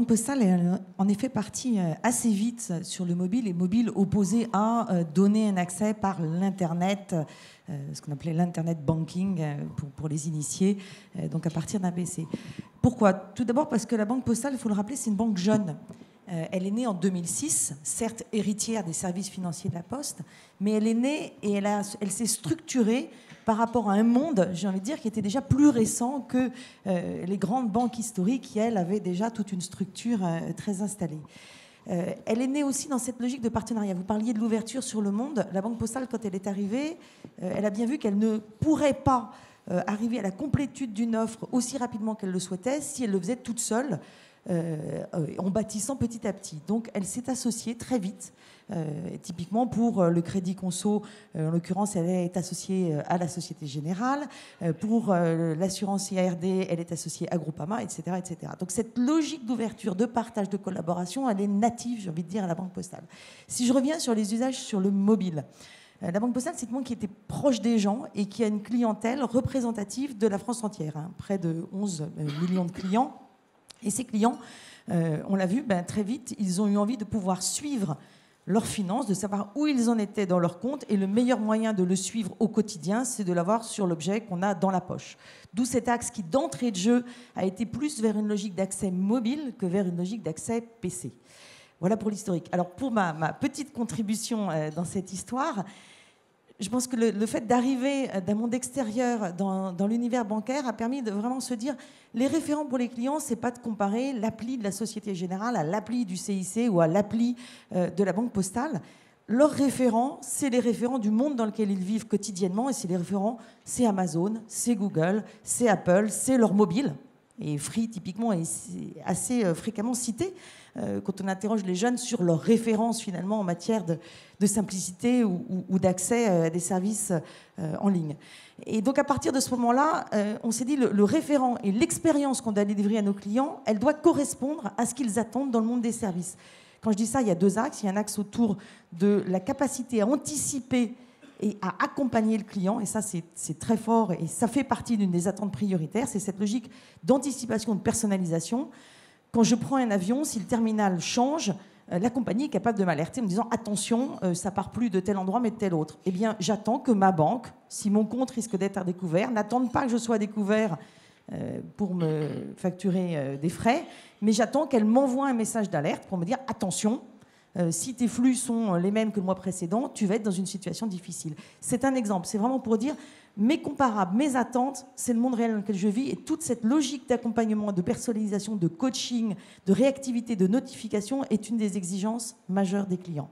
Banque Postale est en effet partie assez vite sur le mobile, et mobile opposé à donner un accès par l'Internet, ce qu'on appelait l'Internet banking pour les initiés, donc à partir d'un PC. Pourquoi? Tout d'abord parce que la Banque Postale, il faut le rappeler, c'est une banque jeune. Elle est née en 2006, certes héritière des services financiers de la Poste, mais elle est née et elle s'est structurée par rapport à un monde, j'ai envie de dire, qui était déjà plus récent que les grandes banques historiques qui, elles, avaient déjà toute une structure très installée. Elle est née aussi dans cette logique de partenariat. Vous parliez de l'ouverture sur le monde. La Banque Postale, quand elle est arrivée, elle a bien vu qu'elle ne pourrait pas arriver à la complétude d'une offre aussi rapidement qu'elle le souhaitait si elle le faisait toute seule, en bâtissant petit à petit. Donc elle s'est associée très vite. Typiquement pour le Crédit Conso, en l'occurrence, elle est associée à la Société Générale. Pour l'assurance IARD, elle est associée à Groupama, etc., etc. Donc cette logique d'ouverture, de partage, de collaboration, elle est native, j'ai envie de dire, à la Banque Postale. Si je reviens sur les usages sur le mobile, la Banque Postale, c'est une banque qui était proche des gens et qui a une clientèle représentative de la France entière, hein, près de 11 millions de clients. Et ces clients, on l'a vu, très vite, ils ont eu envie de pouvoir suivre leurs finances, de savoir où ils en étaient dans leur compte. Et le meilleur moyen de le suivre au quotidien, c'est de l'avoir sur l'objet qu'on a dans la poche. D'où cet axe qui, d'entrée de jeu, a été plus vers une logique d'accès mobile que vers une logique d'accès PC. Voilà pour l'historique. Alors, pour ma petite contribution dans cette histoire, je pense que le fait d'arriver d'un monde extérieur dans l'univers bancaire a permis de vraiment se dire, les référents pour les clients, c'est pas de comparer l'appli de la Société Générale à l'appli du CIC ou à l'appli de la Banque Postale. Leurs référents, c'est les référents du monde dans lequel ils vivent quotidiennement, et c'est les référents, c'est Amazon, c'est Google, c'est Apple, c'est leur mobile. Et Free, typiquement, est assez fréquemment cité quand on interroge les jeunes sur leurs références, finalement, en matière de simplicité ou d'accès à des services en ligne. Et donc, à partir de ce moment-là, on s'est dit, le référent et l'expérience qu'on doit délivrer à nos clients, elle doit correspondre à ce qu'ils attendent dans le monde des services. Quand je dis ça, il y a deux axes. Il y a un axe autour de la capacité à anticiper et à accompagner le client, et ça c'est très fort, et ça fait partie d'une des attentes prioritaires, c'est cette logique d'anticipation, de personnalisation. Quand je prends un avion, si le terminal change, la compagnie est capable de m'alerter en me disant « Attention, ça part plus de tel endroit mais de tel autre ». Eh bien, j'attends que ma banque, si mon compte risque d'être découvert, n'attende pas que je sois découvert pour me facturer des frais, mais j'attends qu'elle m'envoie un message d'alerte pour me dire « Attention ». Si tes flux sont les mêmes que le mois précédent, tu vas être dans une situation difficile. C'est un exemple. C'est vraiment pour dire mes comparables, mes attentes, c'est le monde réel dans lequel je vis. Et toute cette logique d'accompagnement, de personnalisation, de coaching, de réactivité, de notification est une des exigences majeures des clients.